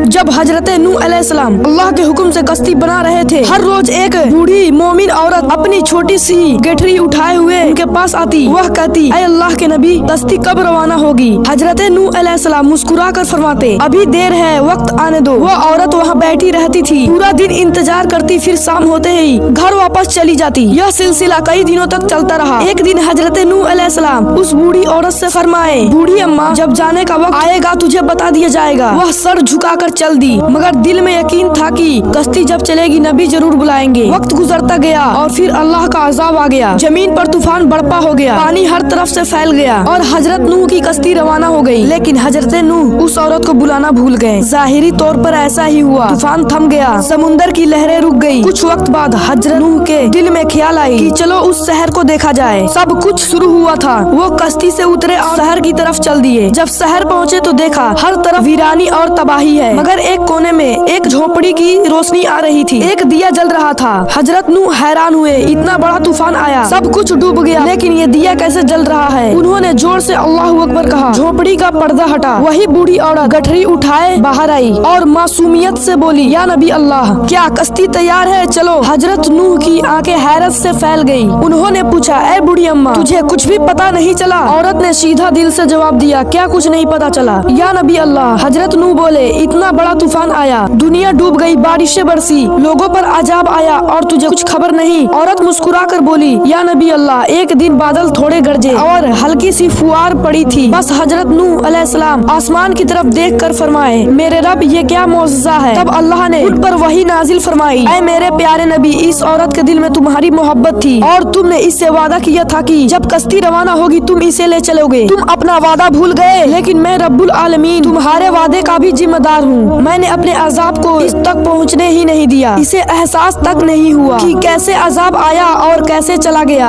जब हजरत नूह अलैहिस्सलाम अल्लाह के हुक्म से कश्ती बना रहे थे, हर रोज एक बूढ़ी मोमिन औरत अपनी छोटी सी गठरी उठाए हुए उनके पास आती। वह कहती, ऐ अल्लाह के नबी, कश्ती कब रवाना होगी? हजरत नूह अलैहिस्सलाम मुस्कुरा कर फरमाते, अभी देर है, वक्त आने दो। वो औरत वहाँ बैठी रहती थी, पूरा दिन इंतजार करती, फिर शाम होते ही घर वापस चली जाती। यह सिलसिला कई दिनों तक चलता रहा। एक दिन हजरत नूह अलैहिस्सलाम उस बूढ़ी औरत से फरमाए, बूढ़ी अम्मा, जब जाने का वक्त आएगा तुझे बता दिया जाएगा। वह सर झुकाकर चल दी, मगर दिल में यकीन था कि कश्ती जब चलेगी नबी जरूर बुलाएंगे। वक्त गुजरता गया और फिर अल्लाह का अजाब आ गया। जमीन पर तूफान बरपा हो गया, पानी हर तरफ से फैल गया और हजरत नूह की कश्ती रवाना हो गई। लेकिन हजरत नूह उस औरत को बुलाना भूल गए। जाहिरी तौर पर ऐसा ही हुआ। तूफान थम गया, समुंदर की लहरें रुक गई। कुछ वक्त बाद हजरत नूह के दिल में ख्याल आई कि चलो उस शहर को देखा जाए। सब कुछ शुरू हुआ था। वो कश्ती से उतरे और शहर की तरफ चल दिए। जब शहर पहुँचे तो देखा हर तरफ वीरानी और तबाही है, मगर एक कोने में एक झोपड़ी की रोशनी आ रही थी, एक दिया जल रहा था। हजरत नूह हैरान हुए, इतना बड़ा तूफान आया, सब कुछ डूब गया, लेकिन ये दिया कैसे जल रहा है? उन्होंने जोर से अल्लाहू अकबर कहा। झोपड़ी का पर्दा हटा, वही बूढ़ी औरत गठरी उठाए बाहर आई और मासूमियत से बोली, या नबी अल्लाह, क्या कश्ती तैयार है? चलो। हजरत नूह की आंखें हैरत से फैल गई। उन्होंने पूछा, ऐ बूढ़ी अम्मा, तुझे कुछ भी पता नहीं चला? औरत ने सीधा दिल से जवाब दिया, क्या कुछ नहीं पता चला या नबी अल्लाह? हजरत नूह बोले, इतना बड़ा तूफान आया, दुनिया डूब गई, बारिशें बरसी, लोगों पर अजाब आया और तुझे कुछ खबर नहीं? औरत मुस्कुरा कर बोली, या नबी अल्लाह, एक दिन बादल थोड़े गरजे और हल्की सी फुहार पड़ी थी, बस। हजरत नूह अलैहिस्सलाम आसमान की तरफ देख कर फरमाए, मेरे रब, ये क्या मौजज़ा है? तब अल्लाह ने उन पर वही नाजिल फरमाई, ऐ मेरे प्यारे नबी, इस औरत के दिल में तुम्हारी मोहब्बत थी और तुमने इससे वादा किया था कि जब कश्ती रवाना होगी तुम इसे ले चलोगे। तुम अपना वादा भूल गए, लेकिन मैं रब्बुल आलमीन तुम्हारे वादे का भी जिम्मेदार हूँ। मैंने अपने अजाब को इस तक पहुँचने ही नहीं दिया, इसे एहसास तक नहीं हुआ कि कैसे अजाब आया और कैसे चला गया।